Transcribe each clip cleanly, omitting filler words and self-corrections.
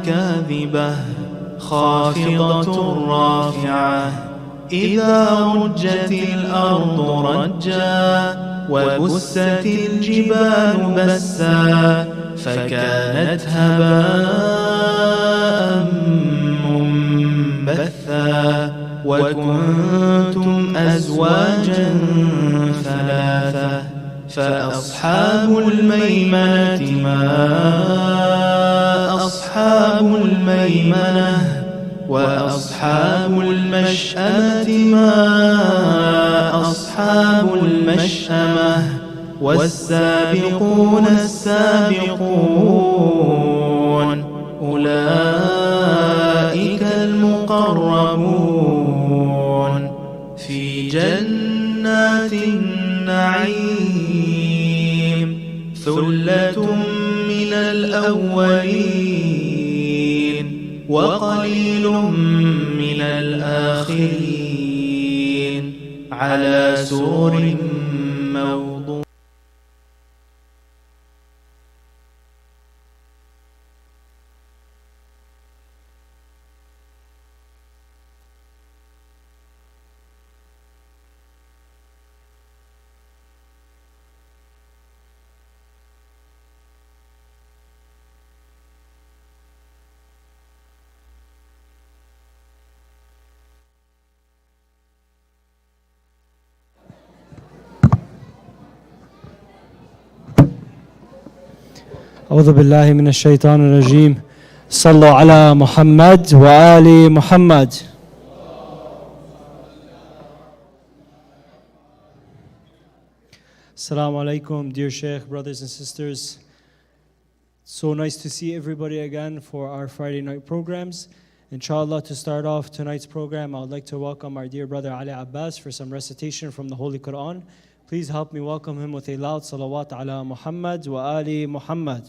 كاذبة خافضة رافعة إذا رجت الأرض رجا وبست الجبال بسا فكانت هباء منبثا وكنتم أزواجا ثلاثة فأصحاب الميمنة ما أصحاب الميمنة وأصحاب المشأمة ما أصحاب المشأمة والسابقون السابقون أولئك المقربون في جنات النعيم ثلة من الأولين وقليل من الآخرين على سرر موضونة. أعوذ بالله من الشيطان الرجيم. صلوا على محمد وآل محمد. Assalamu alaikum, dear Shaykh, brothers and sisters. So nice to see everybody again for our Friday night programs. Inshallah, to start off tonight's program, I would like to welcome our dear brother Ali Abbas for some recitation from the Holy Quran. Please help me welcome him with a loud salawat ala Muhammad wa ali Muhammad.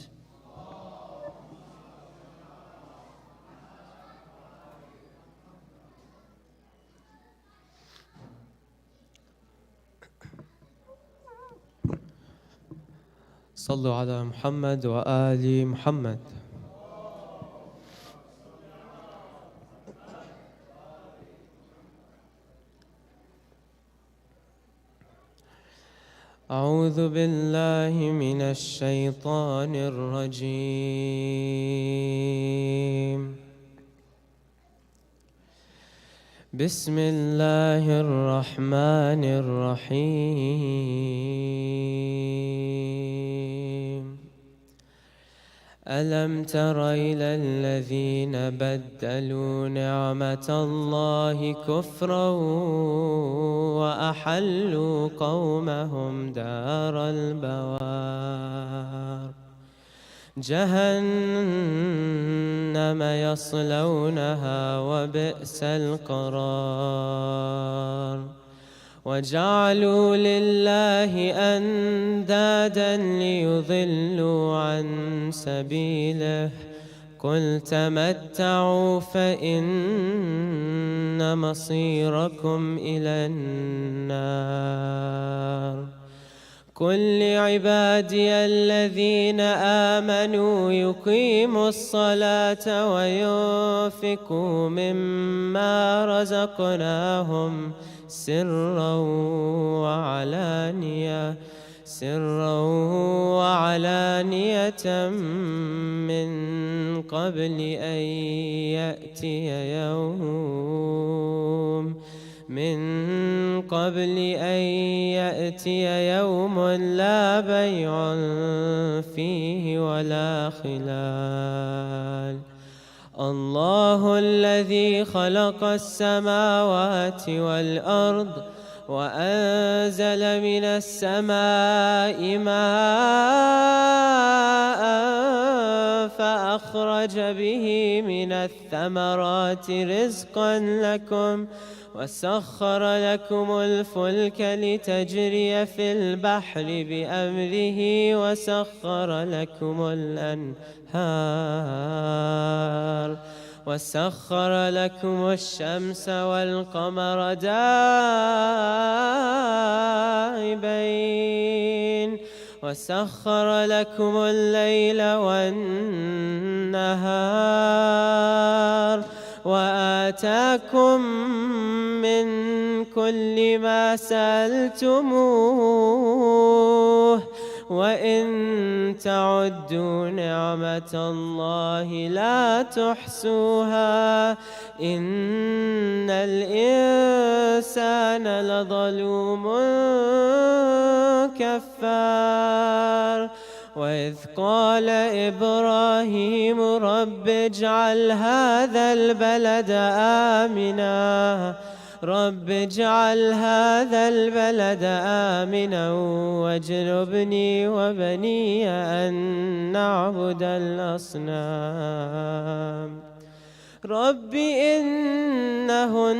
صلوا على محمد وآل محمد. أعوذ بالله من الشيطان الرجيم. بسم الله الرحمن الرحيم. ألم تر إلى الذين بدلوا نعمة الله كفرا وأحلوا قومهم دار البوار جهنم يصلونها وبئس القرار وجعلوا لله أندادا ليضلوا عن سبيله قل تمتعوا فإن مصيركم إلى النار قل لعبادي الذين آمنوا يقيموا الصلاة وينفقوا مما رزقناهم سرا وعلانية من قبل أن يأتي يوم لا بيع فيه ولا خلال الله الذي خلق السماوات والأرض وأنزل من السماء ماء فأخرج به من الثمرات رزقا لكم وسخر لكم الفلك لتجري في البحر بأمره وسخر لكم الأنهار وسخر لكم الشمس والقمر دائبين وسخر لكم الليل والنهار وآتاكم من كل ما سألتموه وإن تعدوا نعمة الله لا تحصوها إن الإنسان لظلوم كفار وإذ قال إبراهيم رب اجعل هذا البلد آمنا واجنبني وبني أن نعبد الأصنام رب إنهن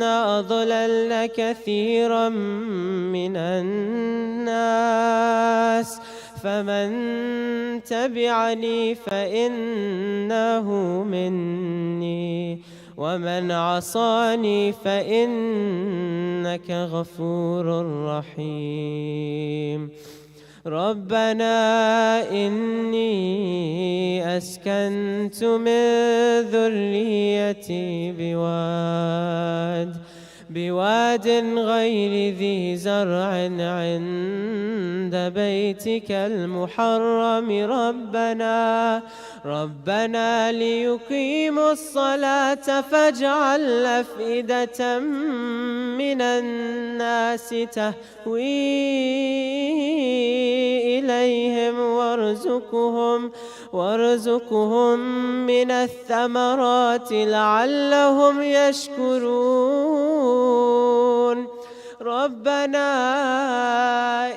أضللن كثيرا من الناس فمن تبعني فإنه مني ومن عصاني فإنك غفور رحيم ربنا إني أسكنت من ذريتي بواد غير ذي زرع عند بيتك المحرم ربنا ليقيموا الصلاة فاجعل أفئدة من الناس تهوي إليهم وارزقهم من الثمرات لعلهم يشكرون ربنا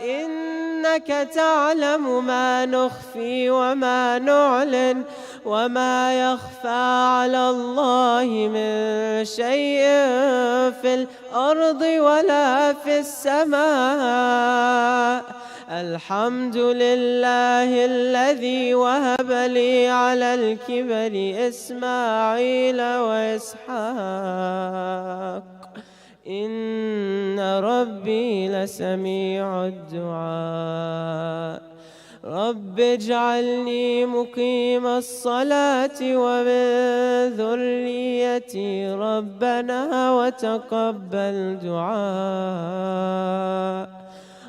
إنك تعلم ما نخفي وما نعلن وما يخفى على الله من شيء في الأرض ولا في السماء الحمد لله الذي وهب لي على الكبر إسماعيل وإسحاق إن ربي لسميع الدعاء رب اجعلني مقيم الصلاة ومن ذريتي ربنا وتقبل دعاء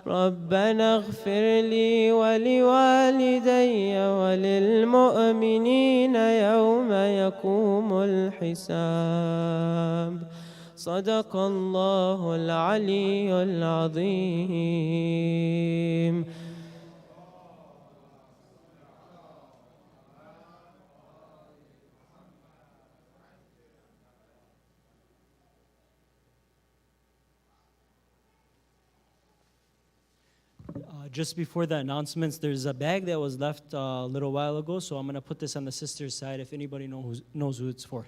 ربنا اغفر لي ولوالدي وللمؤمنين يوم يقوم الحساب صدق الله العلي العظيم Just before the announcements, there's a bag that was left a little while ago, so I'm going to put this on the sister's side if anybody knows who it's for.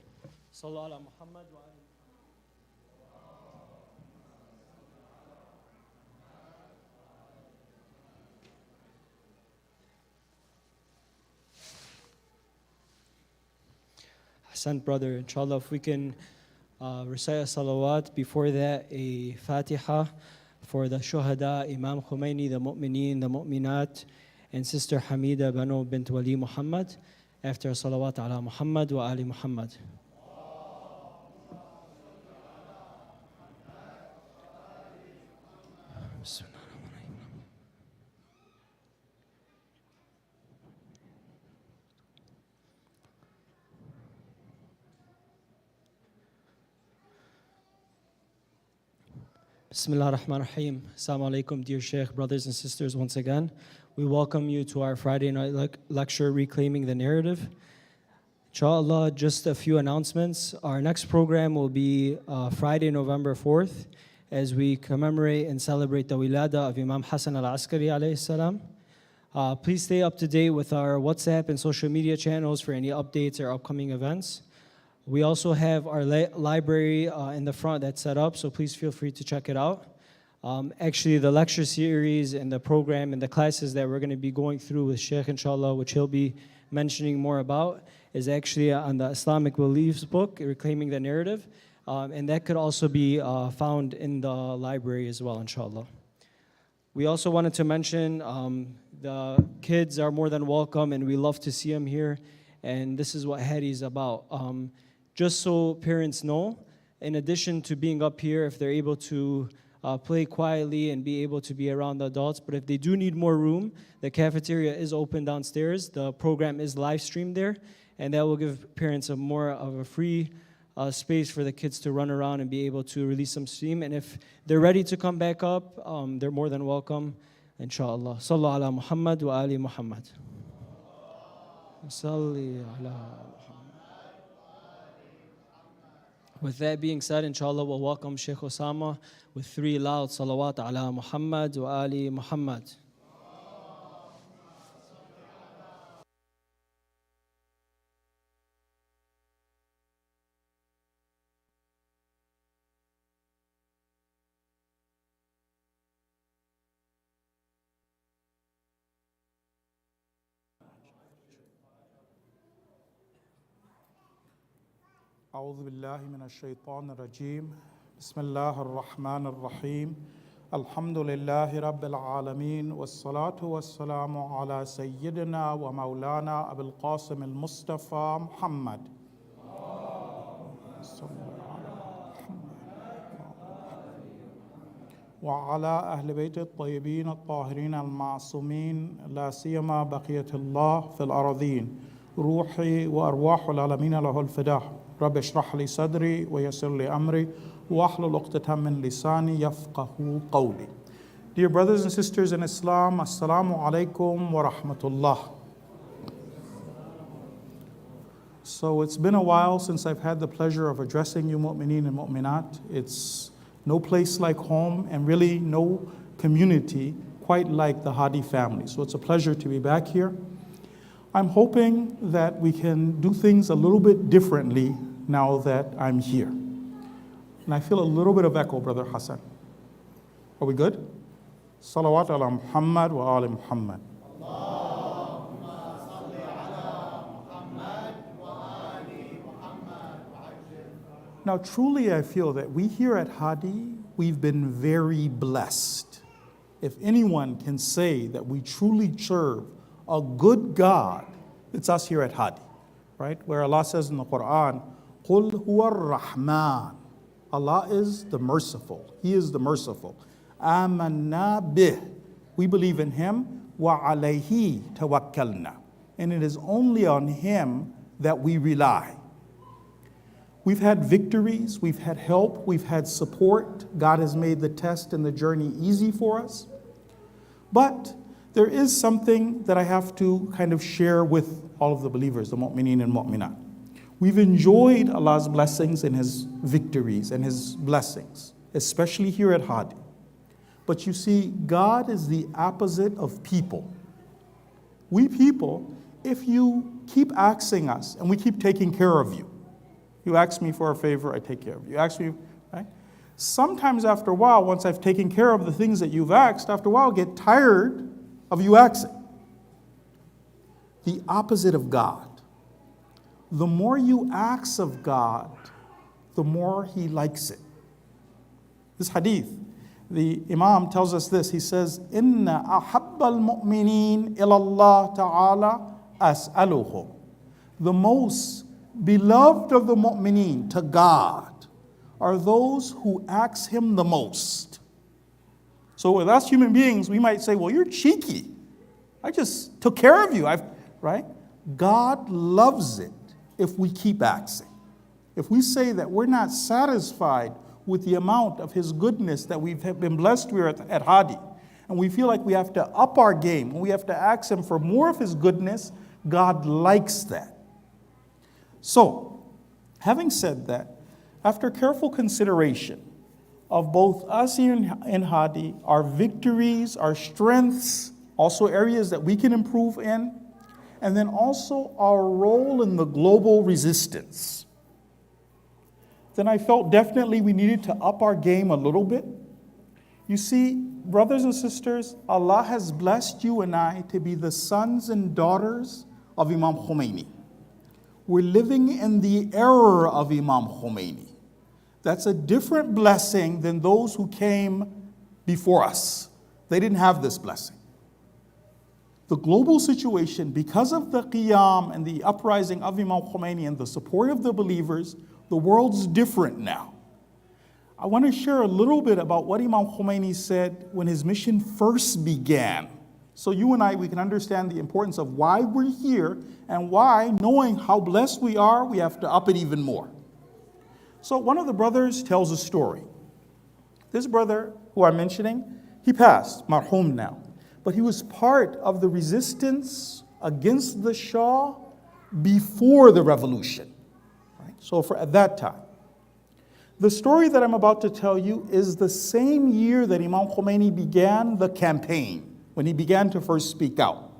Sallu ala Muhammad wa ali Ahsan, brother. Inshallah, if we can recite a salawat, before that a Fatiha for the Shuhada, Imam Khomeini, the Mu'mineen, the Mu'minat, and Sister Hamida Banu bint Wali Muhammad, after a salawat ala Muhammad wa ali Muhammad. Bismillah ar-Rahman ar-Rahim. Assalamu alaikum, dear Shaykh, brothers and sisters, once again. We welcome you to our Friday night lecture, Reclaiming the Narrative. Inshallah, just a few announcements. Our next program will be Friday, November 4th, as we commemorate and celebrate the wilada of Imam Hassan al-Askari alayhi salam. Please stay up to date with our WhatsApp and social media channels for any updates or upcoming events. We also have our library in the front that's set up, so please feel free to check it out. Actually, the lecture series and the program and the classes that we're going to be going through with Shaykh, inshallah, which he'll be mentioning more about, is actually on the Islamic Beliefs book, Reclaiming the Narrative. And that could also be found in the library as well, inshallah. We also wanted to mention the kids are more than welcome, and we love to see them here. And this is what Hadi is about. Just so parents know, in addition to being up here, if they're able to play quietly and be able to be around the adults, but if they do need more room, the cafeteria is open downstairs. The program is live streamed there, and that will give parents a more of a free space for the kids to run around and be able to release some steam. And if they're ready to come back up, they're more than welcome, inshallah. Sallu ala Muhammad wa ali Muhammad. Salli ala Muhammad. With that being said, inshallah, we'll welcome Shaykh Usama with 3 loud salawat ala Muhammad wa ali Muhammad. أعوذ بالله من الشيطان الرجيم بسم الله الرحمن الرحيم الحمد لله رب العالمين والصلاة والسلام على سيدنا ومولانا أبي القاسم المصطفى محمد وعلى أهل بيت الطيبين الطاهرين المعصومين لا سيما بقية الله في الأراضين روحي وأرواح العالمين له الفداء رب اشرح لي صدري ويسر لي أمري واحلل عقدة من لساني يفقهوا قولي. Dear brothers and sisters in Islam, Assalamu alaikum wa rahmatullah. So it's been a while since I've had the pleasure of addressing you mu'mineen and mu'minat. It's no place like home and really no community quite like the Hadi family. So it's a pleasure to be back here. I'm hoping that we can do things a little bit differently now that I'm here. And I feel a little bit of echo, Brother Hassan. Are we good? Salawat ala Muhammad wa ali Muhammad. Now, truly, I feel that we here at Hadi, we've been very blessed. If anyone can say that we truly serve a good God, it's us here at Hadi, right? Where Allah says in the Quran, قُلْ هُوَ الرَّحْمَنُ. Allah is the merciful. He is the merciful. آمَنَّا بِهِ. We believe in Him. وَعَلَيْهِ تَوَكَّلْنَا. And it is only on Him that we rely. We've had victories, we've had help, we've had support. God has made the test and the journey easy for us. But there is something that I have to kind of share with all of the believers, the mu'mineen and mu'minat. We've enjoyed Allah's blessings and His victories and His blessings, especially here at Hadi. But you see, God is the opposite of people. We people, if you keep asking us and we keep taking care of you, you ask me for a favor, I take care of you. You ask me, right? Sometimes after a while, once I've taken care of the things that you've asked, after a while I get tired of you asking. The opposite of God. The more you ask of God, the more He likes it. This hadith, the Imam tells us this. He says, "Inna ahabbal mu'minin ilallah ta'ala as'aluhum." The most beloved of the mu'mineen to God are those who ask Him the most. So with us human beings, we might say, well, you're cheeky. I just took care of you, right? God loves it if we keep asking. If we say that we're not satisfied with the amount of His goodness that we've been blessed with at Hadi, and we feel like we have to up our game, and we have to ask Him for more of His goodness, God likes that. So, having said that, after careful consideration of both us here in Hadi, our victories, our strengths, also areas that we can improve in, and then also our role in the global resistance, then I felt definitely we needed to up our game a little bit. You see, brothers and sisters, Allah has blessed you and I to be the sons and daughters of Imam Khomeini. We're living in the era of Imam Khomeini. That's a different blessing than those who came before us. they didn't have this blessing. The global situation, because of the qiyam and the uprising of Imam Khomeini and the support of the believers, the world's different now. I want to share a little bit about what Imam Khomeini said when his mission first began. So you and I, we can understand the importance of why we're here and why, knowing how blessed we are, we have to up it even more. So one of the brothers tells a story. This brother who I'm mentioning, he passed, marhum now, but he was part of the resistance against the Shah before the revolution. Right? So at that time. The story that I'm about to tell you is the same year that Imam Khomeini began the campaign, when he began to first speak out.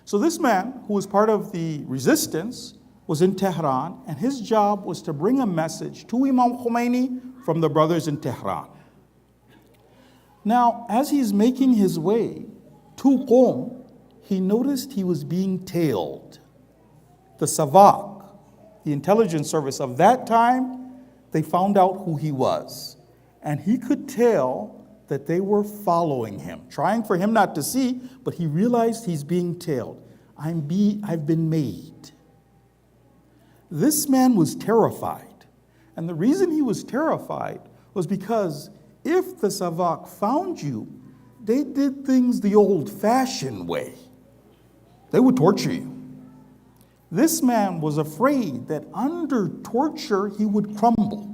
So this man, who was part of the resistance, was in Tehran, and his job was to bring a message to Imam Khomeini from the brothers in Tehran. Now, as he's making his way to Qom, he noticed he was being tailed. The Savak, the intelligence service of that time, they found out who he was. And he could tell that they were following him, trying for him not to see, but he realized he's being tailed. I've been made. This man was terrified. And the reason he was terrified was because if the Savak found you, they did things the old-fashioned way. They would torture you. This man was afraid that under torture he would crumble.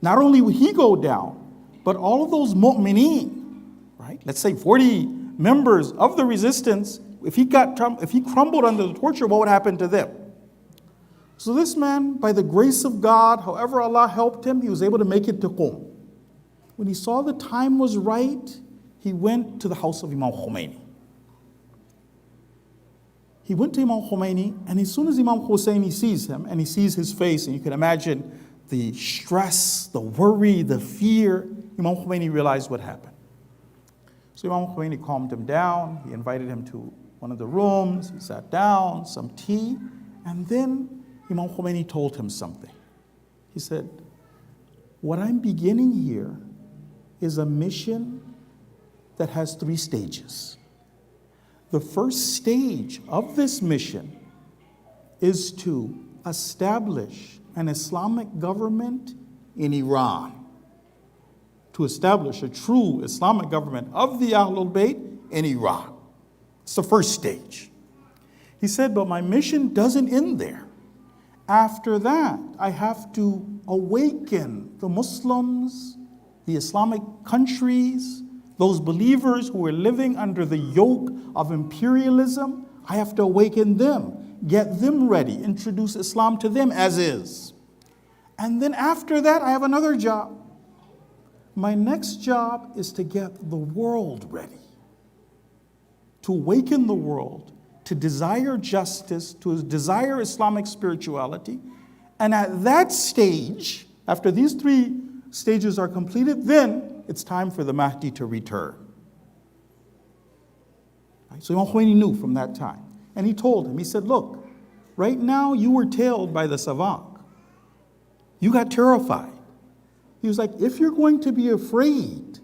Not only would he go down, but all of those mu'mineen, right? Let's say 40 members of the resistance, if he crumbled under the torture, what would happen to them? So this man, by the grace of God, however Allah helped him, he was able to make it to Qom. When he saw the time was right, he went to the house of Imam Khomeini. He went to Imam Khomeini, and as soon as Imam Husseini sees him, and he sees his face, and you can imagine the stress, the worry, the fear, Imam Khomeini realized what happened. So Imam Khomeini calmed him down, he invited him to one of the rooms, he sat down, some tea, and then Imam Khomeini told him something. He said, what I'm beginning here is a mission that has 3 stages. The first stage of this mission is to establish an Islamic government in Iran, to establish a true Islamic government of the Ahlul-Bayt in Iran. It's the first stage. He said, but my mission doesn't end there. After that, I have to awaken the Muslims, the Islamic countries, those believers who are living under the yoke of imperialism. I have to awaken them, get them ready, introduce Islam to them as is. And then after that, I have another job. My next job is to get the world ready, to awaken the world, to desire justice, to desire Islamic spirituality. And at that stage, after these 3 stages are completed, then it's time for the Mahdi to return. Right? So Imam Khomeini knew from that time. And he told him, he said, look, right now you were tailed by the Savak. You got terrified. He was like, if you're going to be afraid,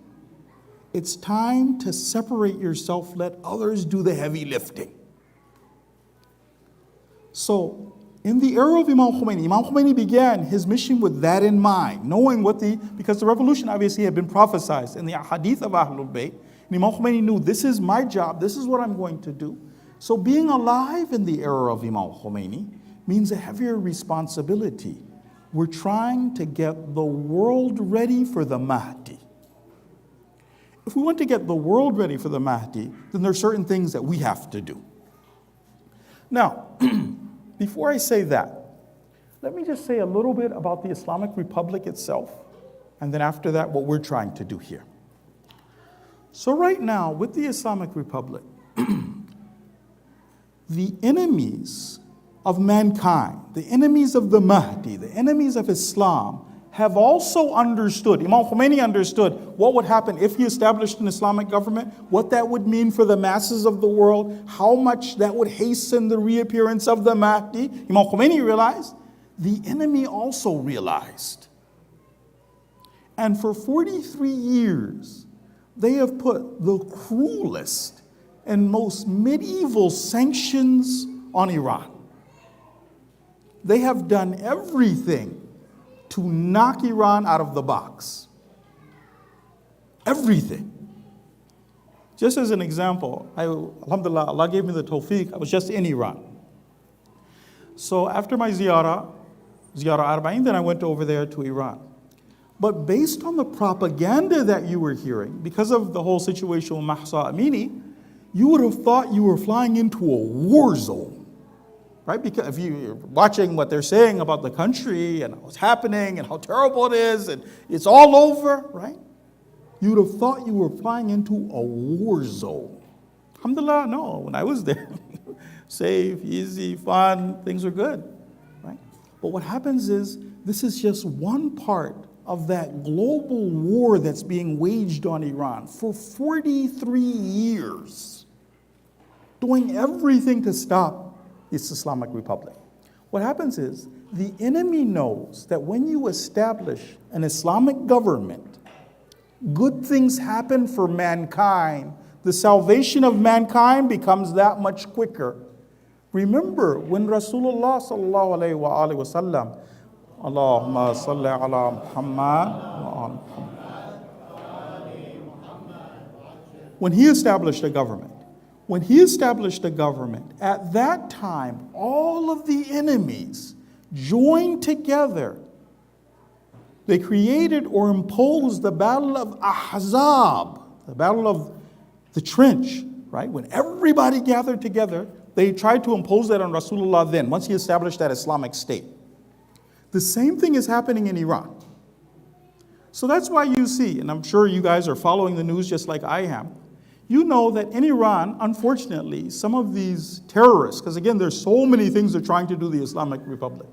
it's time to separate yourself, let others do the heavy lifting. So, in the era of Imam Khomeini began his mission with that in mind, knowing because the revolution obviously had been prophesied in the hadith of Ahlul-Bayt, and Imam Khomeini knew, this is my job, this is what I'm going to do. So being alive in the era of Imam Khomeini means a heavier responsibility. We're trying to get the world ready for the Mahdi. If we want to get the world ready for the Mahdi, then there are certain things that we have to do. Now, before I say that, let me just say a little bit about the Islamic Republic itself, and then after that, what we're trying to do here. So right now, with the Islamic Republic, the enemies of mankind, the enemies of the Mahdi, the enemies of Islam, have also understood, Imam Khomeini understood what would happen if he established an Islamic government, what that would mean for the masses of the world, how much that would hasten the reappearance of the Mahdi. Imam Khomeini realized, the enemy also realized. And for 43 years, they have put the cruelest and most medieval sanctions on Iran. They have done everything to knock Iran out of the box. Everything. Just as an example, alhamdulillah, Allah gave me the tawfiq. I was just in Iran. So after my ziyarah Arba'in, then I went over there to Iran. But based on the propaganda that you were hearing, because of the whole situation with Mahsa Amini, you would have thought you were flying into a war zone, right? Because if you're watching what they're saying about the country and what's happening and how terrible it is and it's all over, right? You would have thought you were flying into a war zone. Alhamdulillah, no, when I was there, safe, easy, fun, things were good, right? But what happens is, this is just one part of that global war that's being waged on Iran for 43 years, doing everything to stop this Islamic Republic. What happens is, the enemy knows that when you establish an Islamic government, good things happen for mankind. The salvation of mankind becomes that much quicker. Remember when Rasulullah sallallahu alayhi wa alihi wa sallam, Allahumma salli ala Muhammad wa ala Muhammad. When he established a government, at that time, all of the enemies joined together. They created or imposed the battle of Ahzab, the battle of the trench, right? When everybody gathered together, they tried to impose that on Rasulullah then, once he established that Islamic state. The same thing is happening in Iran. So that's why you see, and I'm sure you guys are following the news just like I am, you know that in Iran, unfortunately, some of these terrorists, because again, there's so many things they're trying to do the Islamic Republic,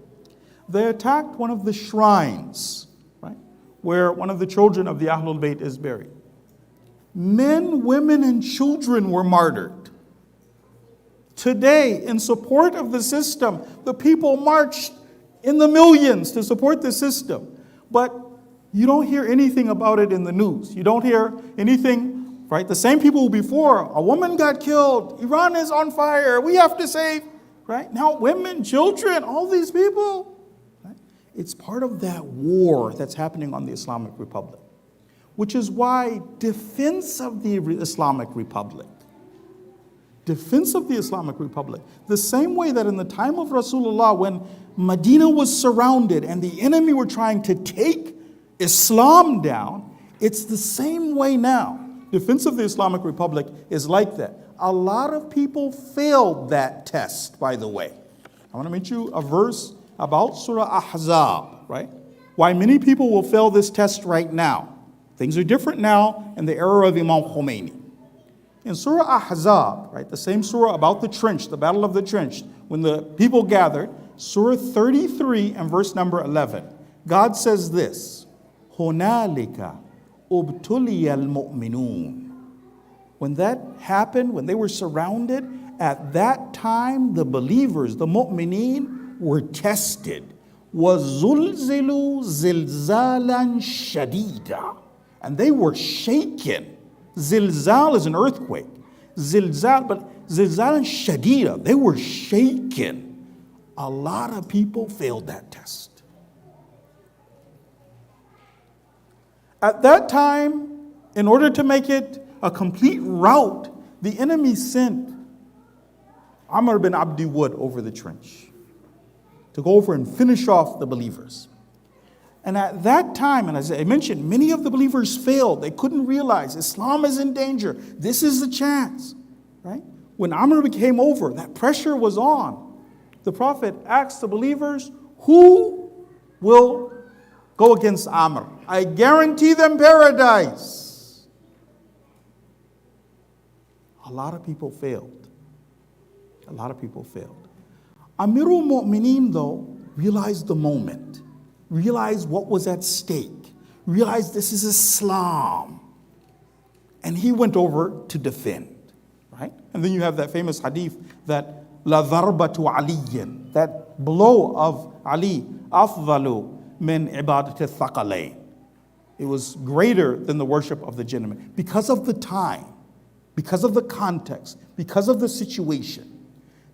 they attacked one of the shrines, right, where one of the children of the Ahlul-Bayt is buried. Men, women, and children were martyred. Today, in support of the system, the people marched in the millions to support the system. But you don't hear anything about it in the news. You don't hear anything, right? The same people before, a woman got killed, Iran is on fire, we have to save, right? Now women, children, all these people. Right? It's part of that war that's happening on the Islamic Republic, which is why defense of the Islamic Republic, the same way that in the time of Rasulullah, when Medina was surrounded and the enemy were trying to take Islam down, it's the same way now. Defense of the Islamic Republic is like that. A lot of people failed that test, by the way. I want to mention you a verse about Surah Ahzab, right? Why many people will fail this test right now. Things are different now in the era of Imam Khomeini. In Surah Ahzab, right, the same surah about the trench, the battle of the trench, when the people gathered, Surah 33 and verse number 11, God says this, هُنَالِكَ أُبْتُلِيَ الْمُؤْمِنُونَ. When that happened, when they were surrounded, at that time the believers, the mu'mineen, were tested. وَزُلْزِلُوا زِلْزَالًا شَدِيدًا. And they were shaken. Zilzal is an earthquake. Zilzal, but zilzalan shadida, they were shaken. A lot of people failed that test. At that time, in order to make it a complete rout, the enemy sent Amr bin Abdi Wud over the trench to go over and finish off the believers. And at that time, and as I mentioned, many of the believers failed. They couldn't realize Islam is in danger. This is the chance, right? When Amr came over, that pressure was on. The Prophet asked the believers, who will go against Amr? I guarantee them paradise. A lot of people failed. Amirul Mu'mineen, though, realized the moment. Realized what was at stake, realized this is Islam. And he went over to defend, right? And then you have that famous hadith that La dharbatu aliyin, that blow of Ali, afdalu min ibadat al-thaqalayn. It was greater than the worship of the jinn. Because of the time, because of the context, because of the situation.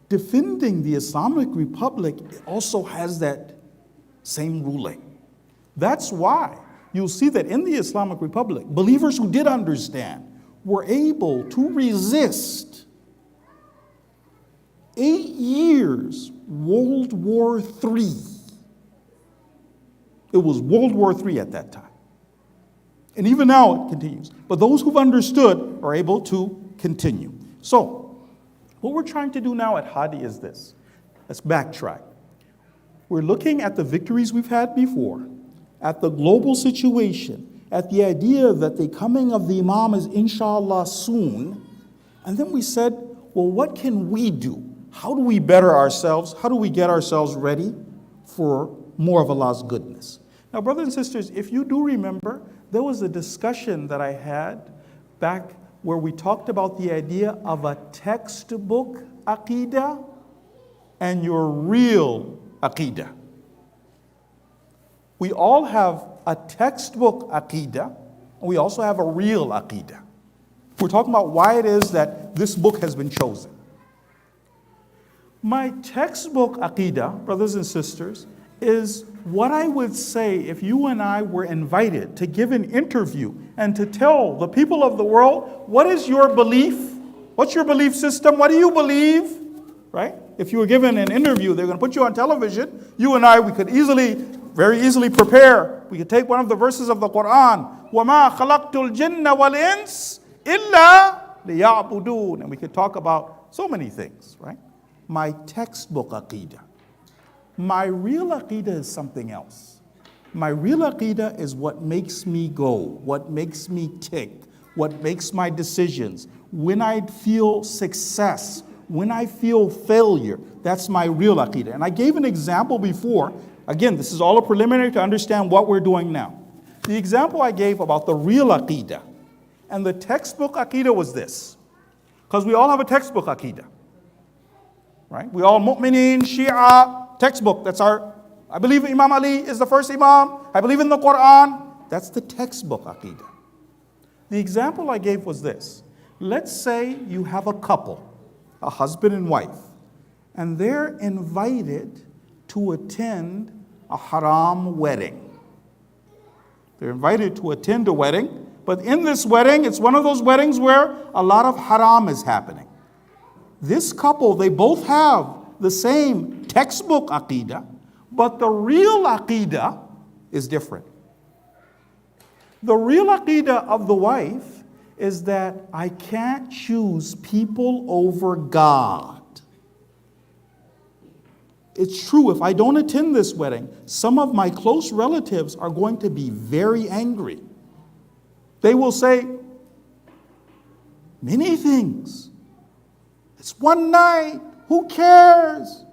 Defending the Islamic Republic also has that same ruling. That's why you'll see that in the Islamic Republic, believers who did understand were able to resist 8 years World War III. It was World War III at that time. And even now it continues. But those who've understood are able to continue. So, what we're trying to do now at Hadi is this. Let's backtrack. We're looking at the victories we've had before, at the global situation, at the idea that the coming of the Imam is inshallah soon. And then we said, well, what can we do? How do we better ourselves? How do we get ourselves ready for more of Allah's goodness? Now, brothers and sisters, if you do remember, there was a discussion that I had back where we talked about the idea of a textbook aqidah and your real aqidah. We all have a textbook aqidah, and we also have a real aqidah. We're talking about why it is that this book has been chosen. My textbook aqidah, brothers and sisters, is what I would say if you and I were invited to give an interview and to tell the people of the world, what is your belief? What's your belief system? What do you believe? Right? If you were given an interview, they're going to put you on television. You and I, we could very easily prepare. We could take one of the verses of the Quran. وَمَا خَلَقْتُ الْجِنَّ وَالْإِنسِ إِلَّا لِيَعْبُدُونَ. And we could talk about so many things, right? My textbook aqidah. My real aqidah is something else. My real aqidah is what makes me go, what makes me tick, what makes my decisions. When I feel success, when I feel failure, that's my real aqidah. And I gave an example before. Again, this is all a preliminary to understand what we're doing now. The example I gave about the real aqidah and the textbook aqidah was this. Because we all have a textbook aqidah. Right? We all mu'mineen, Shia, textbook. That's I believe Imam Ali is the first Imam. I believe in the Quran. That's the textbook aqidah. The example I gave was this. Let's say you have a couple, a husband and wife, and they're invited to attend a haram wedding. They're invited to attend a wedding, but in this wedding, it's one of those weddings where a lot of haram is happening. This couple, they both have the same textbook aqidah, but the real aqidah is different. The real aqidah of the wife is that I can't choose people over God. It's true, if I don't attend this wedding, some of my close relatives are going to be very angry. They will say many things. It's one night. Who cares?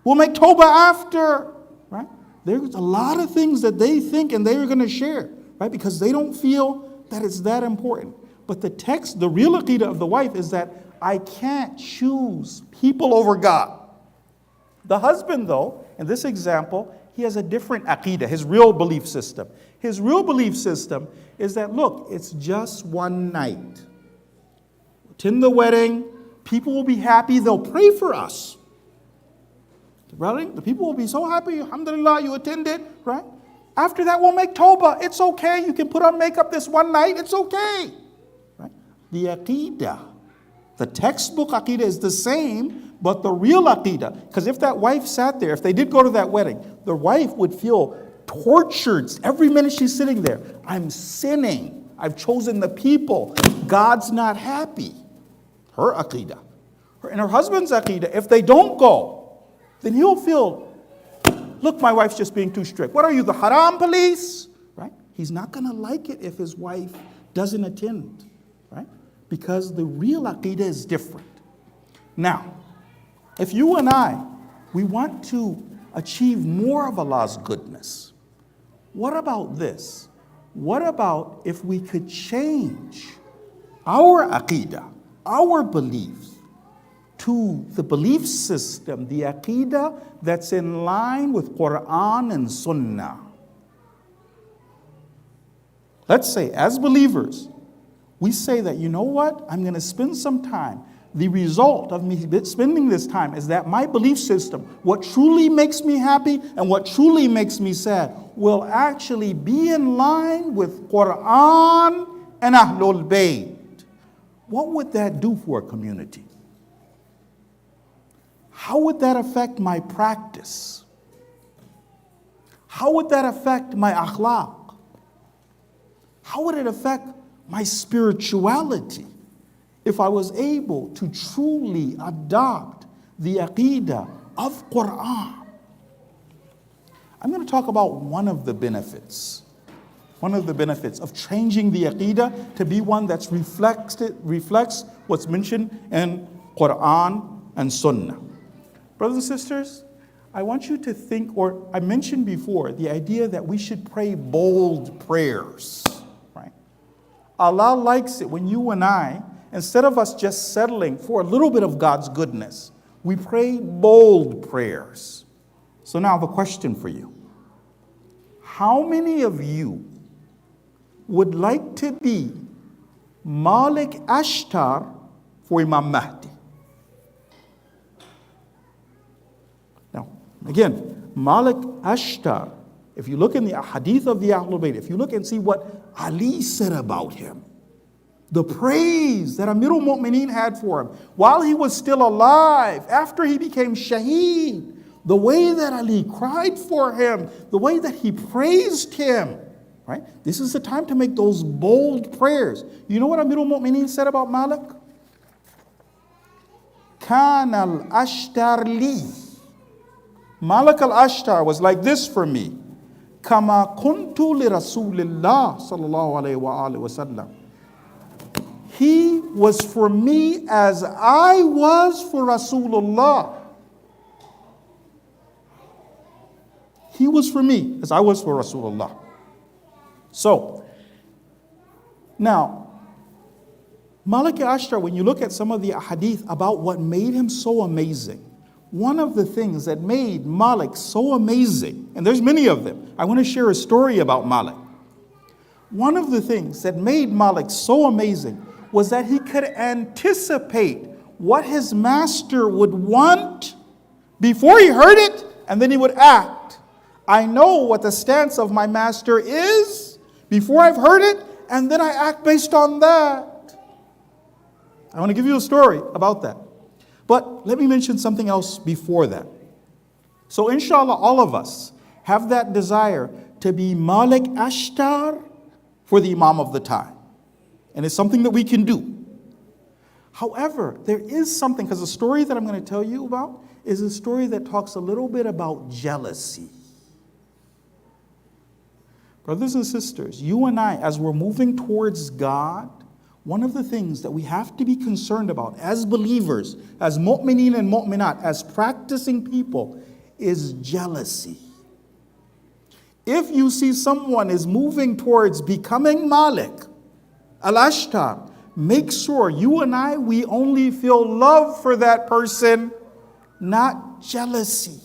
We'll make Tawbah after. Right? There's a lot of things that they think and they're going to share. Right? Because they don't feel that it's that important. But the real aqidah of the wife is that I can't choose people over God. The husband, though, in this example, he has a different aqidah, his real belief system. His real belief system is that, look, it's just one night. Attend the wedding. People will be happy. They'll pray for us. The people will be so happy. Alhamdulillah, you attended, right? After that, we'll make tawbah. It's okay. You can put on makeup this one night. It's okay. Right? The aqidah, the textbook aqidah is the same, but the real aqidah, because if that wife sat there, if they did go to that wedding, the wife would feel tortured every minute she's sitting there. I'm sinning. I've chosen the people. God's not happy. Her aqidah. And her husband's aqidah, if they don't go, then he'll feel, look, my wife's just being too strict. What are you, the haram police? Right? He's not going to like it if his wife doesn't attend. Right? Because the real aqidah is different. Now, if you and I, we want to achieve more of Allah's goodness, what about this? What about if we could change our aqidah, our beliefs, to the belief system, the aqidah that's in line with Quran and Sunnah? let's say as believers, we say that, you know what, I'm going to spend some time. The result of me spending this time is that my belief system, what truly makes me happy and what truly makes me sad, will actually be in line with Quran and Ahlul-Bayt. What would that do for a community? How would that affect my practice? How would that affect my akhlaq? How would it affect my spirituality if I was able to truly adopt the aqidah of Quran? I'm going to talk about one of the benefits of changing the aqidah to be one that reflects what's mentioned in Quran and Sunnah. Brothers and sisters, I want you to think, or I mentioned before, the idea that we should pray bold prayers, right? Allah likes it when you and I, instead of us just settling for a little bit of God's goodness, we pray bold prayers. So now the question for you: how many of you would like to be Malik Ashtar for Imam Mahdi? Now, again, Malik Ashtar, if you look in the hadith of the Ahlul-Bayt, if you look and see what Ali said about him, the praise that Amirul Mu'mineen had for him while he was still alive, after he became shaheed, the way that Ali cried for him, the way that he praised him, right? This is the time to make those bold prayers. You know what Amirul Mu'mineen said about Malik? Kan al-Ashtar li. Malik al-Ashtar was like this for me. Kama kuntu li Rasulillah sallallahu alayhi wa alihi wa sallam. He was for me as I was for Rasulullah. He was for me as I was for Rasulullah. So, now, Malik al-Ashtar, when you look at some of the hadith about what made him so amazing, one of the things that made Malik so amazing, and there's many of them, I want to share a story about Malik. One of the things that made Malik so amazing was that he could anticipate what his master would want before he heard it, and then he would act. I know what the stance of my master is before I've heard it, and then I act based on that. I want to give you a story about that. But let me mention something else before that. So inshallah, all of us have that desire to be Malik Ashtar for the Imam of the time. And it's something that we can do. However, there is something, because the story that I'm going to tell you about is a story that talks a little bit about jealousy. Brothers and sisters, you and I, as we're moving towards God, one of the things that we have to be concerned about as believers, as mu'mineen and mu'minat, as practicing people, is jealousy. If you see someone is moving towards becoming Malik al-Ashtar, make sure you and I, we only feel love for that person, not jealousy.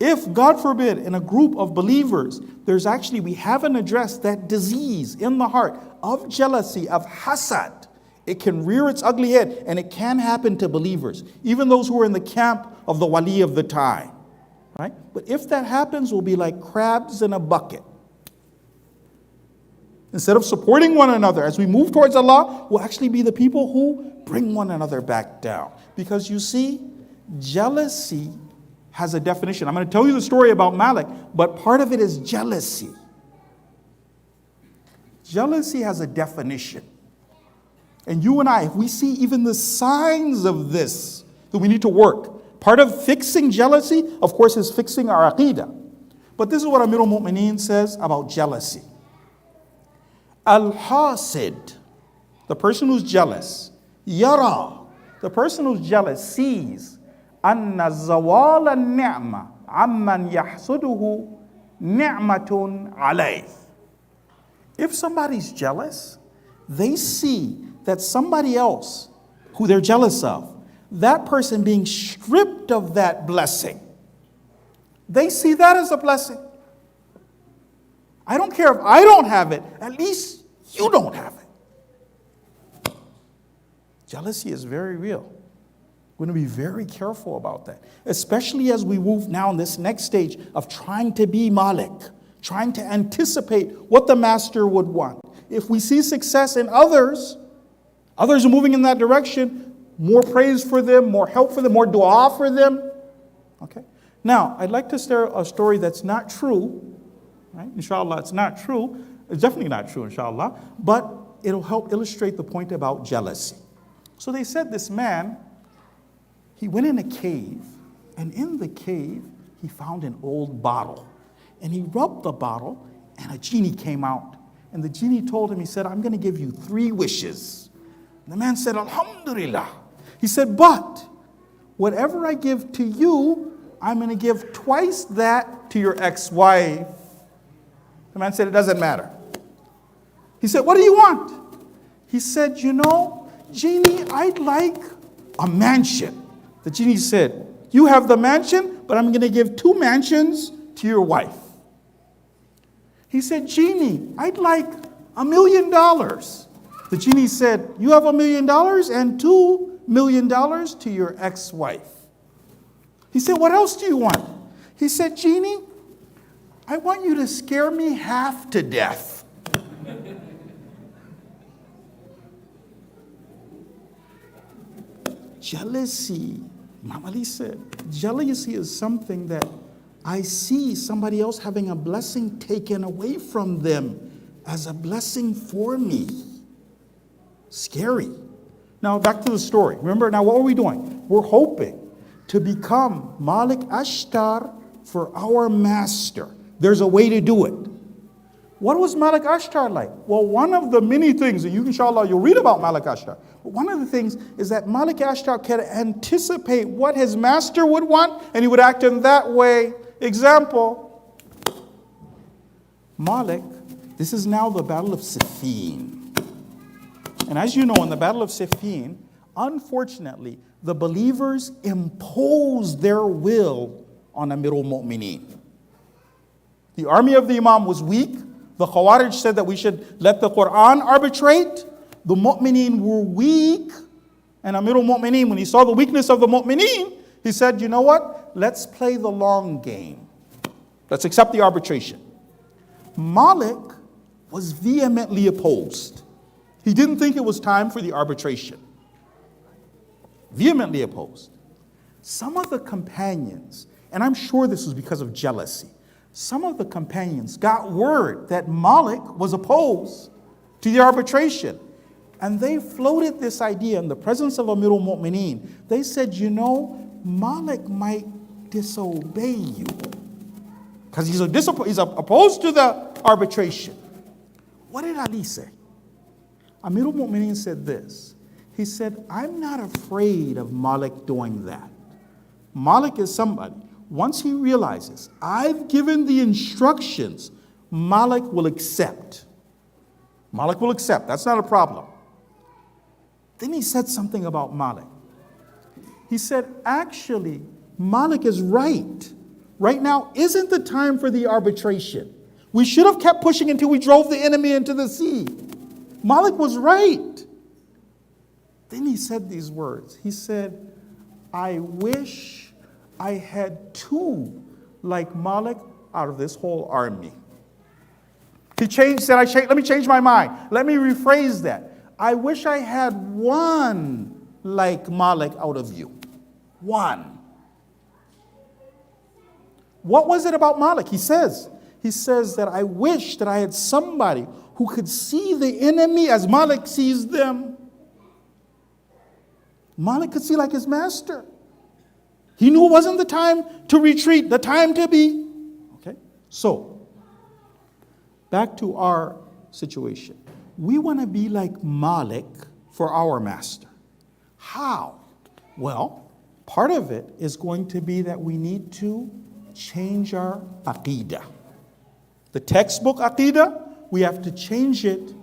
If, God forbid, in a group of believers, we haven't addressed that disease in the heart of jealousy, of hasad, it can rear its ugly head, and it can happen to believers, even those who are in the camp of the wali of the time, right? But if that happens, we'll be like crabs in a bucket. Instead of supporting one another as we move towards Allah, we'll actually be the people who bring one another back down. Because you see, jealousy has a definition. I'm going to tell you the story about Malik, but part of it is jealousy. Jealousy has a definition. And you and I, if we see even the signs of this, then we need to work. Part of fixing jealousy, of course, is fixing our aqidah. But this is what Amirul Mu'mineen says about jealousy. Al-Hasid, the person who's jealous, Yara, the person who's jealous sees أن زوال النعمة عمن يحسده نعمة عليه. If somebody's jealous, they see that somebody else who they're jealous of, that person being stripped of that blessing, they see that as a blessing. I don't care if I don't have it, at least you don't have it. Jealousy is very real. We're going to be very careful about that, especially as we move now in this next stage of trying to be Malik, trying to anticipate what the master would want. If we see success in others are moving in that direction, more praise for them, more help for them, more dua for them. Okay. Now, I'd like to share a story that's not true, right? Inshallah, it's not true. It's definitely not true, inshallah, but it'll help illustrate the point about jealousy. So they said this man, he went in a cave, and in the cave, he found an old bottle. And he rubbed the bottle, and a genie came out. And the genie told him, he said, I'm going to give you 3 wishes. And the man said, Alhamdulillah. He said, but whatever I give to you, I'm going to give twice that to your ex-wife. The man said, it doesn't matter. He said, what do you want? He said, you know, genie, I'd like a mansion. The genie said, you have the mansion, but I'm going to give 2 mansions to your wife. He said, genie, I'd like $1 million. The genie said, you have $1 million and $2 million to your ex-wife. He said, what else do you want? He said, genie, I want you to scare me half to death. Jealousy, Imam Ali said, jealousy is something that I see somebody else having a blessing taken away from them as a blessing for me. Scary. Now back to the story. Remember, now what are we doing? We're hoping to become Malik Ashtar for our master. There's a way to do it. What was Malik Ashtar like? Well, one of the many things, and you inshallah, you'll read about Malik Ashtar. But one of the things is that Malik Ashtar can anticipate what his master would want, and he would act in that way. Example, Malik, this is now the Battle of Siffin. And as you know, in the Battle of Siffin, unfortunately, the believers imposed their will on Amirul Mu'mineen. The army of the Imam was weak. The Khawarij said that we should let the Quran arbitrate. The Mu'mineen were weak. And Amirul Mu'mineen, when he saw the weakness of the Mu'mineen, he said, you know what? Let's play the long game. Let's accept the arbitration. Malik was vehemently opposed. He didn't think it was time for the arbitration. Vehemently opposed. Some of the companions, and I'm sure this was because of jealousy, some of the companions got word that Malik was opposed to the arbitration. And they floated this idea in the presence of Amirul Mu'mineen. They said, you know, Malik might disobey you because he's opposed to the arbitration. What did Ali say? Amirul Mu'mineen said this. He said, I'm not afraid of Malik doing that. Malik is somebody, once he realizes, I've given the instructions, Malik will accept. Malik will accept. That's not a problem. Then he said something about Malik. He said, actually, Malik is right. Right now isn't the time for the arbitration. We should have kept pushing until we drove the enemy into the sea. Malik was right. Then he said these words. He said, I wish I had 2 like Malik out of this whole army. He said, let me change my mind. Let me rephrase that. I wish I had 1 like Malik out of you. 1. What was it about Malik? He says that I wish that I had somebody who could see the enemy as Malik sees them. Malik could see like his master. He knew it wasn't the time to retreat, the time to be. Okay? So, back to our situation. We want to be like Malik for our master. How? Well, part of it is going to be that we need to change our Aqeedah. The textbook Aqeedah, we have to change it,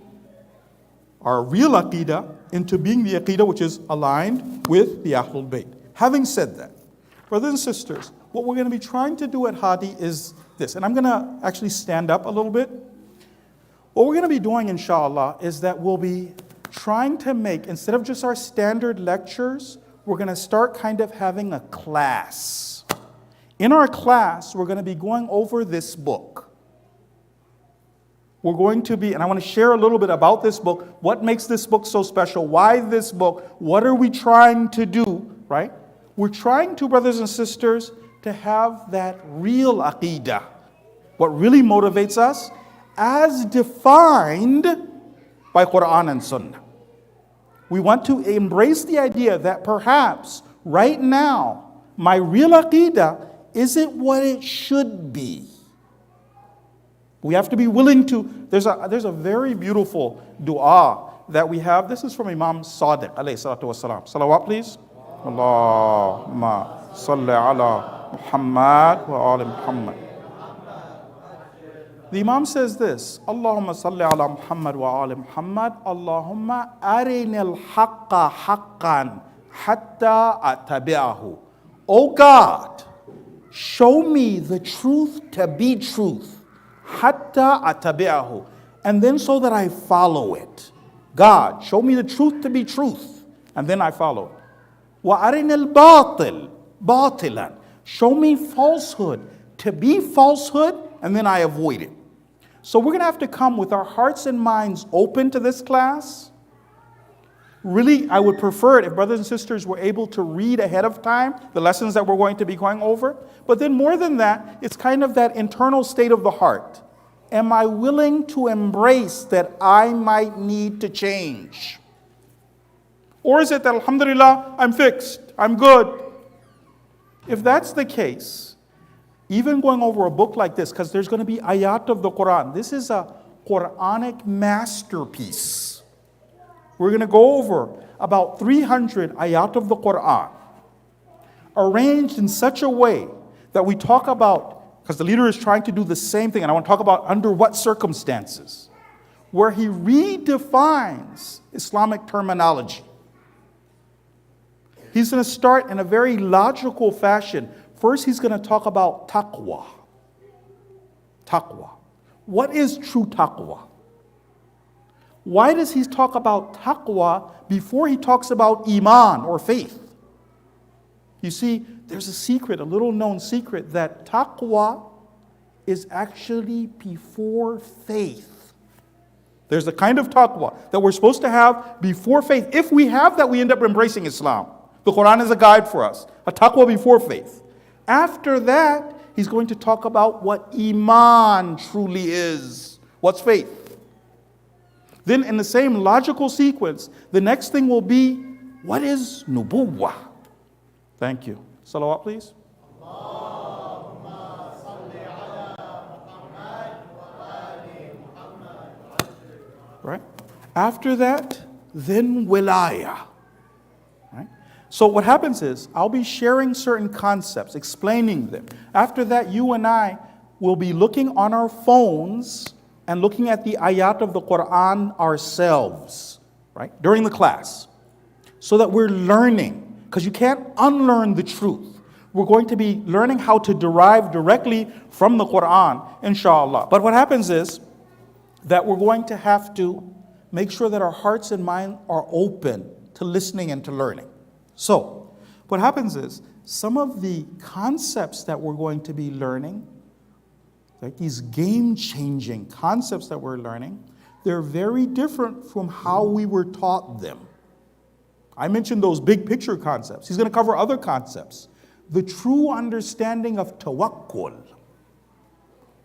our real Aqeedah, into being the Aqeedah which is aligned with the Ahlul-Bayt. Having said that, Brothers and sisters, what we're going to be trying to do at Hadi is this. And I'm going to actually stand up a little bit. What we're going to be doing, inshallah, is that we'll be trying to make, instead of just our standard lectures, we're going to start kind of having a class. In our class, we're going to be going over this book. We're going to be, and I want to share a little bit about this book. What makes this book so special? Why this book? What are we trying to do, right? We're trying to, brothers and sisters, to have that real aqeedah. What really motivates us, as defined by Quran and Sunnah. We want to embrace the idea that perhaps right now, my real aqeedah isn't what it should be. We have to be willing to, there's a very beautiful dua that we have. This is from Imam Sadiq, alayhi salatu wasalam. Salawat, please. Allahumma salli ala Muhammad wa ali Muhammad. The Imam says this, Allahumma salli ala Muhammad wa ali Muhammad, Allahumma arinil haqqa haqqan hatta atabi'ahu. Oh God, show me the truth to be truth. Hatta atabi'ahu. And then so that I follow it. God, show me the truth to be truth. And then I follow it. Wa arinal batil batilan. Show me falsehood to be falsehood, and then I avoid it. So we're going to have to come with our hearts and minds open to this class. Really, I would prefer it if brothers and sisters were able to read ahead of time the lessons that we're going to be going over. But then more than that, it's kind of that internal state of the heart. Am I willing to embrace that I might need to change? Or is it that, alhamdulillah, I'm fixed, I'm good? If that's the case, even going over a book like this, because there's going to be ayat of the Quran. This is a Quranic masterpiece. We're going to go over about 300 ayat of the Quran, arranged in such a way that we talk about, because the leader is trying to do the same thing, and I want to talk about under what circumstances, where he redefines Islamic terminology. He's going to start in a very logical fashion. First, he's going to talk about taqwa. Taqwa. What is true taqwa? Why does he talk about taqwa before he talks about iman or faith? You see, there's a secret, a little known secret, that taqwa is actually before faith. There's a kind of taqwa that we're supposed to have before faith. If we have that, we end up embracing Islam. The Quran is a guide for us. A taqwa before faith. After that, he's going to talk about what iman truly is. What's faith? Then in the same logical sequence, the next thing will be, what is nubuwwah? Thank you. Salawat, please. Right? After that, then wilaya. Right? So what happens is, I'll be sharing certain concepts, explaining them. After that, you and I will be looking on our phones and looking at the ayat of the Quran ourselves, right? During the class. So that we're learning, because you can't unlearn the truth. We're going to be learning how to derive directly from the Quran, inshallah. But what happens is that we're going to have to make sure that our hearts and minds are open to listening and to learning. So, what happens is, some of the concepts that we're going to be learning, like these game-changing concepts that we're learning, they're very different from how we were taught them. I mentioned those big picture concepts. He's going to cover other concepts. The true understanding of tawakkul.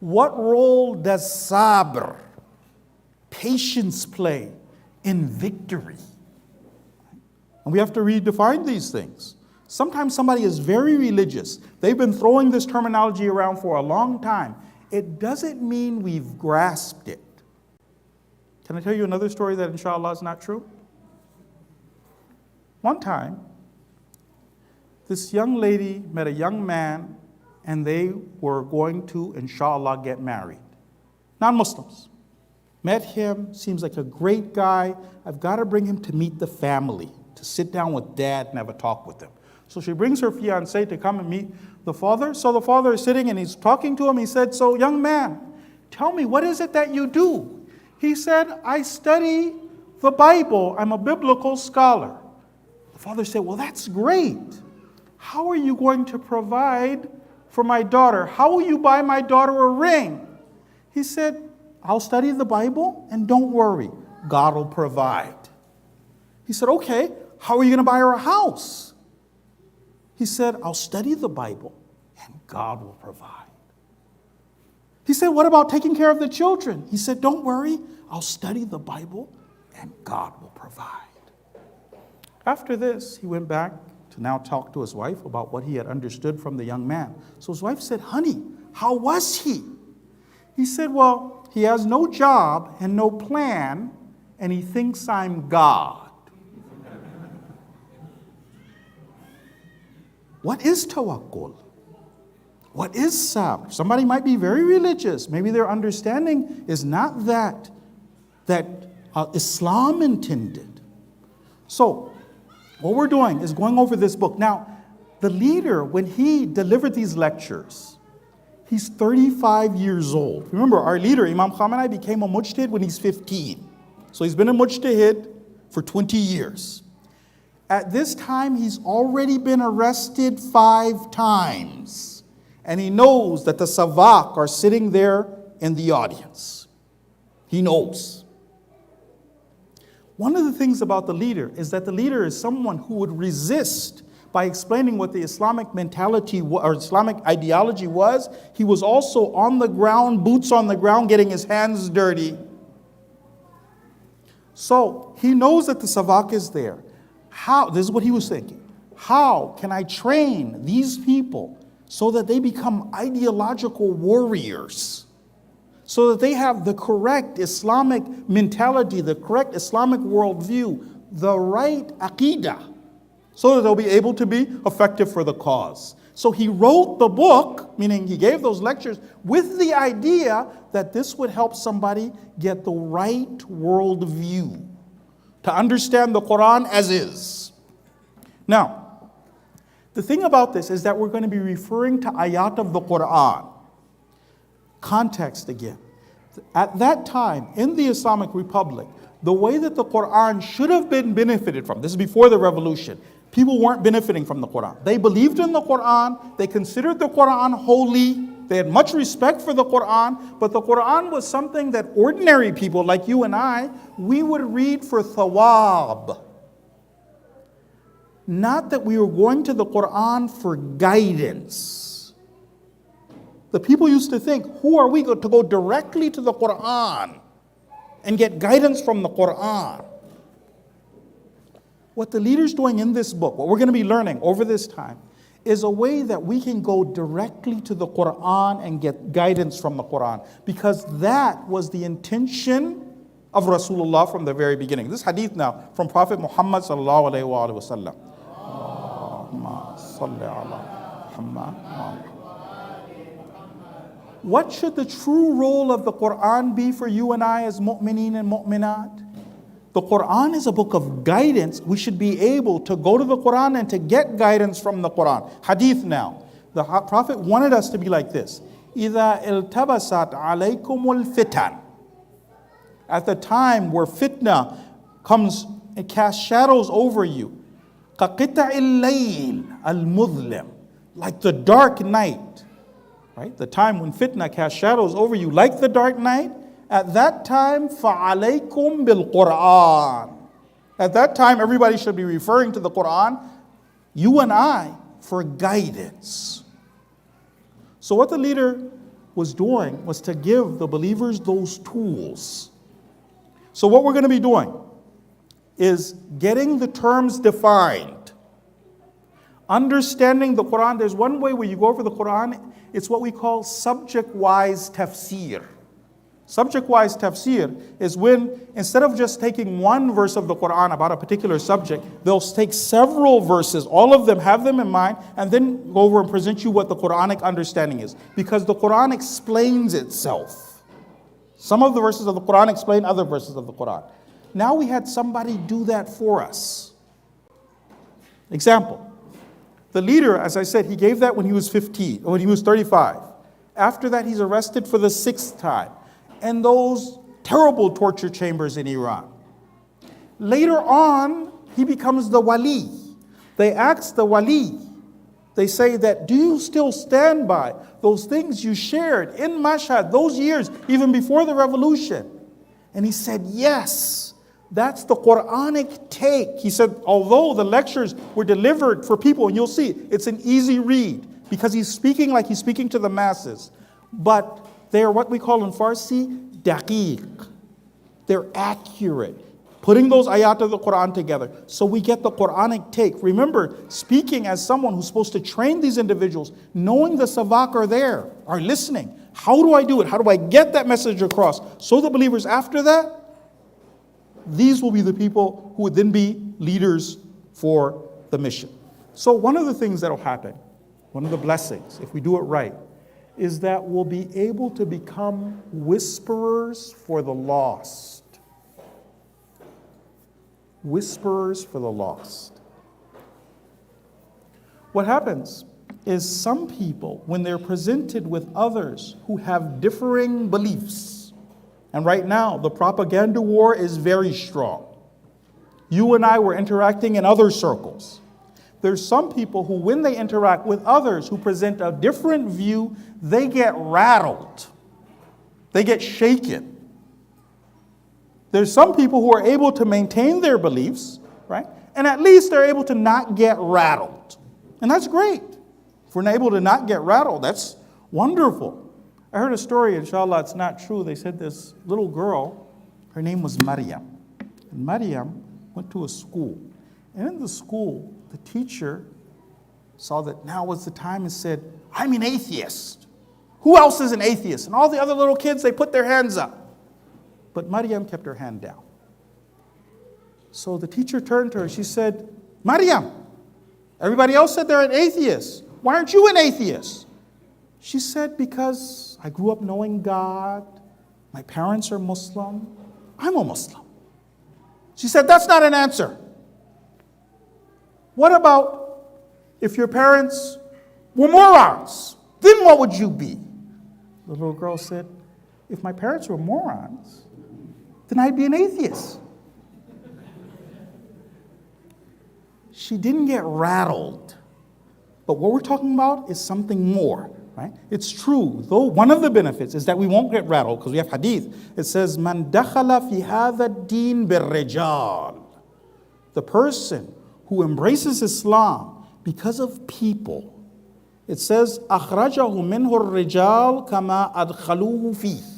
What role does sabr, patience, play in victory? And we have to redefine these things. Sometimes somebody is very religious. They've been throwing this terminology around for a long time. It doesn't mean we've grasped it. Can I tell you another story that inshallah is not true? One time, this young lady met a young man and they were going to, inshallah, get married. Non-Muslims. Met him, seems like a great guy. I've got to bring him to meet the family, to sit down with dad and have a talk with them. So she brings her fiancé to come and meet the father. So the father is sitting and he's talking to him. He said, so young man, tell me, what is it that you do? He said, I study the Bible. I'm a biblical scholar. The father said, well, that's great. How are you going to provide for my daughter? How will you buy my daughter a ring? He said, I'll study the Bible and don't worry, God will provide. He said, okay, how are you going to buy her a house? He said, I'll study the Bible and God will provide. He said, what about taking care of the children? He said, don't worry, I'll study the Bible and God will provide. After this, he went back to now talk to his wife about what he had understood from the young man. So his wife said, honey, how was he? He said, well, he has no job and no plan, and he thinks I'm God. What is tawakkul? What is sabr? Somebody might be very religious. Maybe their understanding is not that Islam intended. So, what we're doing is going over this book. Now, the leader, when he delivered these lectures, he's 35 years old. Remember, our leader, Imam Khamenei, became a mujtahid when he's 15. So he's been a mujtahid for 20 years. At this time, he's already been arrested 5 times. And he knows that the Savak are sitting there in the audience. He knows. One of the things about the leader is that the leader is someone who would resist by explaining what the Islamic mentality or Islamic ideology was. He was also on the ground, boots on the ground, getting his hands dirty. So he knows that the Savak is there. This is what he was thinking. How can I train these people so that they become ideological warriors? So that they have the correct Islamic mentality, the correct Islamic worldview, the right Aqidah, so that they'll be able to be effective for the cause. So he wrote the book, meaning he gave those lectures, with the idea that this would help somebody get the right worldview, to understand the Quran as is. Now, the thing about this is that we're going to be referring to ayat of the Quran. Context again. At that time, in the Islamic Republic, the way that the Quran should have been benefited from, this is before the revolution, people weren't benefiting from the Quran. They believed in the Quran, they considered the Quran holy, they had much respect for the Quran, but the Quran was something that ordinary people like you and I, we would read for thawab. Not that we were going to the Quran for guidance. The people used to think, who are we to go directly to the Quran and get guidance from the Quran? What the leader's doing in this book, what we're going to be learning over this time, is a way that we can go directly to the Quran and get guidance from the Quran. Because that was the intention of Rasulullah from the very beginning. This hadith now from Prophet Muhammad sallallahu alaihi wasallam. Allahumma salli ala Muhammad. What should the true role of the Quran be for you and I as mu'mineen and mu'minat? The Quran is a book of guidance. We should be able to go to the Quran and to get guidance from the Quran. Hadith now. The Prophet wanted us to be like this. إِذَا الْتَبَسَتْ عَلَيْكُمُ الْفِتَنِ. At the time where fitna comes and casts shadows over you. كَقِطَعِ اللَّيْلِ الْمُظْلِمِ. Like the dark night. Right? The time when fitna casts shadows over you like the dark night, at that time, فَعَلَيْكُمْ بِالْقُرْآنِ. At that time, everybody should be referring to the Quran, you and I, for guidance. So what the leader was doing was to give the believers those tools. So what we're going to be doing is getting the terms defined. Understanding the Quran. There's one way where you go over the Quran. It's what we call subject-wise tafsir. Subject-wise tafsir is when, instead of just taking one verse of the Quran about a particular subject, they'll take several verses, all of them, have them in mind, and then go over and present you what the Quranic understanding is. Because the Quran explains itself. Some of the verses of the Quran explain other verses of the Quran. Now we had somebody do that for us. Example. The leader, as I said, he gave that when he was 15, or when he was 35. After that, he's arrested for the 6th time. And those terrible torture chambers in Iran. Later on, he becomes the wali. They ask the wali, they say that, do you still stand by those things you shared in Mashhad, those years, even before the revolution? And he said, yes, that's the Quranic take. He said, although the lectures were delivered for people, and you'll see, it's an easy read, because he's speaking like he's speaking to the masses. But they are what we call in Farsi, daqiq. They're accurate. Putting those ayat of the Quran together. So we get the Quranic take. Remember, speaking as someone who's supposed to train these individuals, knowing the savak are there, are listening. How do I do it? How do I get that message across? So the believers after that, these will be the people who would then be leaders for the mission. So one of the things that will happen, one of the blessings, if we do it right, is that we'll be able to become whisperers for the lost. Whisperers for the lost. What happens is some people, when they're presented with others who have differing beliefs, and right now the propaganda war is very strong. You and I were interacting in other circles. There's some people who, when they interact with others who present a different view, they get rattled. They get shaken. There's some people who are able to maintain their beliefs, right? And at least they're able to not get rattled. And that's great. If we're able to not get rattled, that's wonderful. I heard a story, inshallah, it's not true. They said this little girl, her name was Maryam. And Maryam went to a school. And in the school, the teacher saw that now was the time and said, I'm an atheist. Who else is an atheist? And all the other little kids, they put their hands up. But Maryam kept her hand down. So the teacher turned to her. She said, Maryam, everybody else said they're an atheist. Why aren't you an atheist? She said, because I grew up knowing God. My parents are Muslim. I'm a Muslim. She said, that's not an answer. What about if your parents were morons? Then what would you be? The little girl said, if my parents were morons, then I'd be an atheist. She didn't get rattled. But what we're talking about is something more, right? It's true, though one of the benefits is that we won't get rattled because we have hadith. It says, Man dakhala fi hadha din birrijal. The person who embraces Islam because of people. It says, akhrajahu minhu ar-rijal kama adkhaluhu fihi.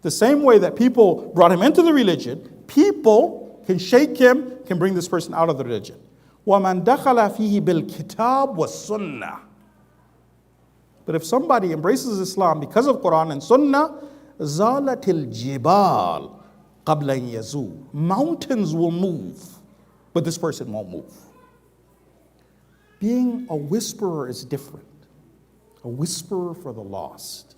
The same way that people brought him into the religion, people can shake him, can bring this person out of the religion. وَمَنْ دَخَلَ فِيهِ بِالْكِتَابِ وَالسُّنَّةِ. But if somebody embraces Islam because of Quran and Sunnah, زَالَتِ الْجِبَالِ قَبْلَ أَنْ يَزُولَ. Mountains will move, but this person won't move. Being a whisperer is different. A whisperer for the lost.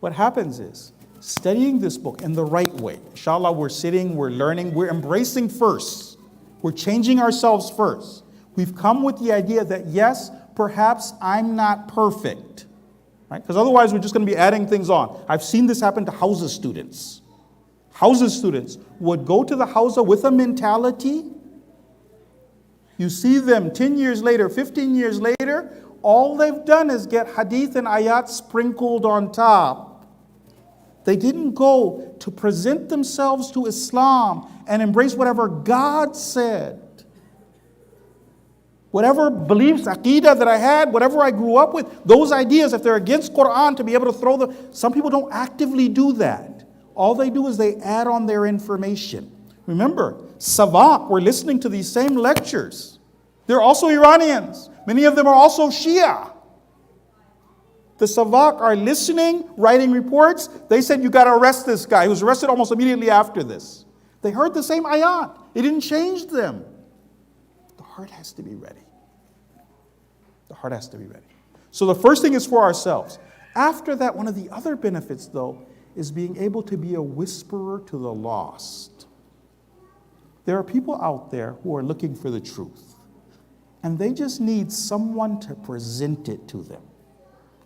What happens is, studying this book in the right way. Inshallah, we're sitting, we're learning, we're embracing first. We're changing ourselves first. We've come with the idea that yes, perhaps I'm not perfect. Right? Because otherwise we're just going to be adding things on. I've seen this happen to Hausa students. Hausa students would go to the Hausa with a mentality. You see them 10 years later, 15 years later, all they've done is get hadith and ayat sprinkled on top. They didn't go to present themselves to Islam and embrace whatever God said. Whatever beliefs, aqidah that I had, whatever I grew up with, those ideas, if they're against Quran, to be able to throw them. Some people don't actively do that. All they do is they add on their information. Remember, Savak were listening to these same lectures. They're also Iranians. Many of them are also Shia. The Savak are listening, writing reports. They said, you got to arrest this guy. He was arrested almost immediately after this. They heard the same ayat. It didn't change them. The heart has to be ready. The heart has to be ready. So the first thing is for ourselves. After that, one of the other benefits, though, is being able to be a whisperer to the lost. There are people out there who are looking for the truth. and they just need someone to present it to them.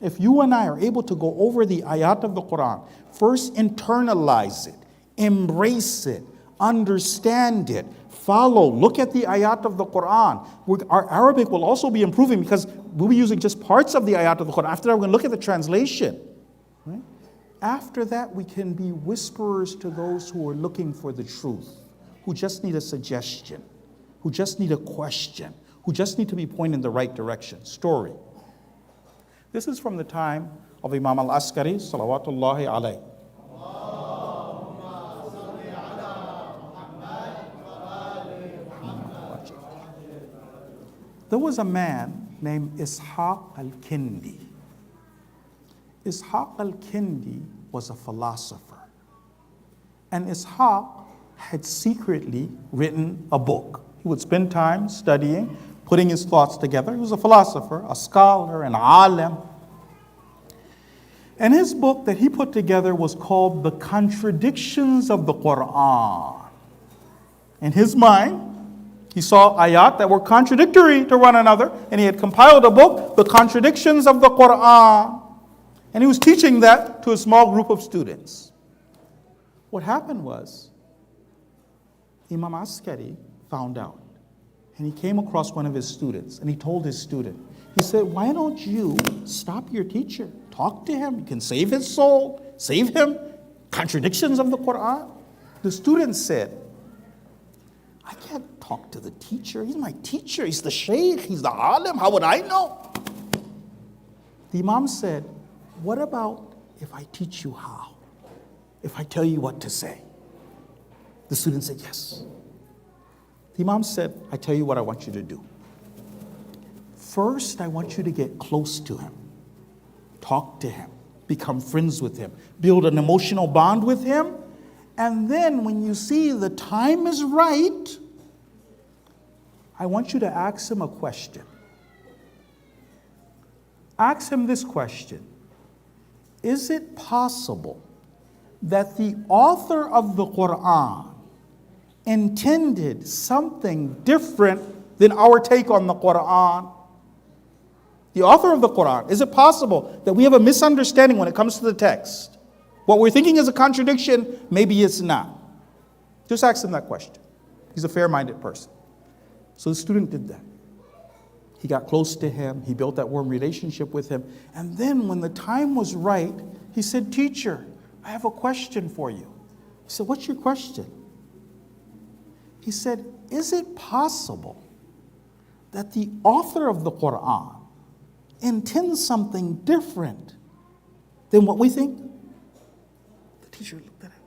If you and I are able to go over the ayat of the Quran, first internalize it, embrace it, understand it, follow, look at the ayat of the Quran. Our Arabic will also be improving because we'll be using just parts of the ayat of the Quran. After that, we're going to look at the translation. Right? After that, we can be whisperers to those who are looking for the truth, who just need a suggestion, who just need a question, who just need to be pointed in the right direction. Story. This is from the time of Imam al-Askari, salawatullahi alayhi. There was a man named Ishaq al-Kindi. Ishaq al-Kindi was a philosopher. And Ishaq had secretly written a book. He would spend time studying, putting his thoughts together. He was a philosopher, a scholar, an alim. And his book that he put together was called The Contradictions of the Quran. In his mind, he saw ayat that were contradictory to one another, and he had compiled a book, The Contradictions of the Quran. And he was teaching that to a small group of students. What happened was, Imam Askari found out. And he came across one of his students, and he told his student, he said, why don't you stop your teacher? Talk to him. You can save his soul. Save him. Contradictions of the Quran. The student said, I can't talk to the teacher. He's my teacher. He's the shaykh. He's the alim. How would I know? The Imam said, what about if I teach you how? If I tell you what to say? The student said, yes. The Imam said, I tell you what I want you to do. First, I want you to get close to him. Talk to him. Become friends with him. Build an emotional bond with him. And then when you see the time is right, I want you to ask him a question. Ask him this question. Is it possible that the author of the Quran intended something different than our take on the Quran? The author of the Quran, is it possible that we have a misunderstanding when it comes to the text? What we're thinking is a contradiction, maybe it's not. Just ask him that question. He's a fair-minded person. So the student did that. He got close to him. He built that warm relationship with him. And then when the time was right, he said, teacher, I have a question for you. He said, what's your question? He said, is it possible that the author of the Quran intends something different than what we think? The teacher looked at him.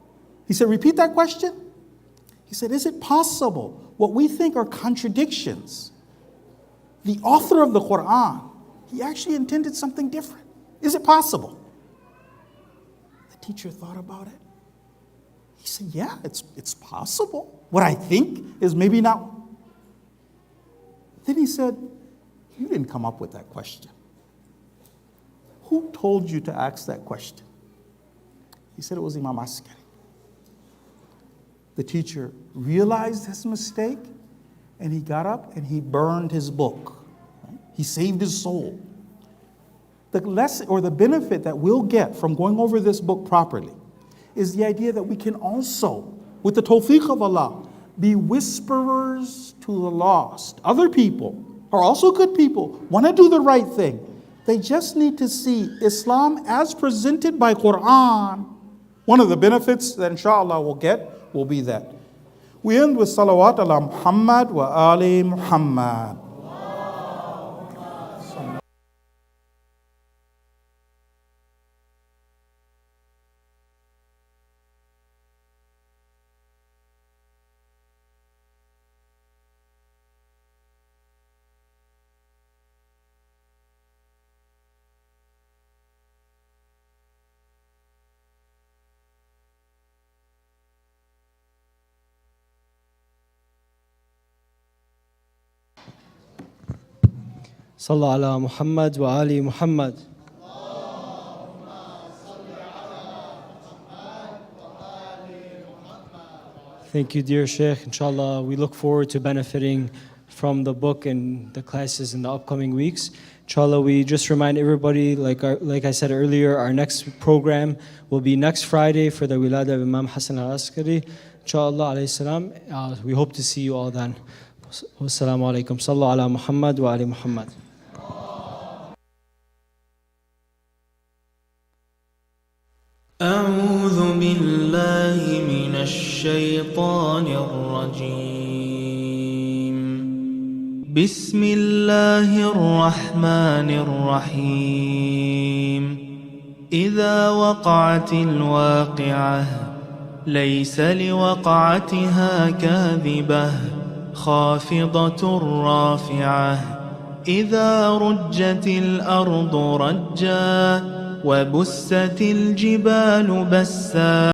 He said, repeat that question. He said, is it possible what we think are contradictions? The author of the Quran, he actually intended something different. Is it possible? The teacher thought about it. He said, yeah, it's possible. What I think is maybe not. Then he said, you didn't come up with that question. Who told you to ask that question? He said it was Imam Askari. The teacher realized his mistake, and he got up and he burned his book. Right? He saved his soul. The lesson or the benefit that we'll get from going over this book properly is the idea that we can also, with the tawfiq of Allah, be whisperers to the lost. Other people are also good people, want to do the right thing. They just need to see Islam as presented by Quran. One of the benefits that inshallah we'll get will be that. We end with salawat ala Muhammad wa ali Muhammad. Sallu ala Muhammad wa ali Muhammad. Thank you, dear Shaykh. Inshallah, we look forward to benefiting from the book and the classes in the upcoming weeks. Inshallah, we just remind everybody, like I said earlier, our next program will be next Friday for the Wilada of Imam Hassan al-Askari. Inshallah, alayhi salam. We hope to see you all then. Wassalamu alaikum. Sallu ala Muhammad wa ali Muhammad. أعوذ بالله من الشيطان الرجيم. بسم الله الرحمن الرحيم. إذا وقعت الواقعة ليس لوقعتها كاذبة خافضة رافعة. إذا رجت الأرض رجا وبست الجبال بسا.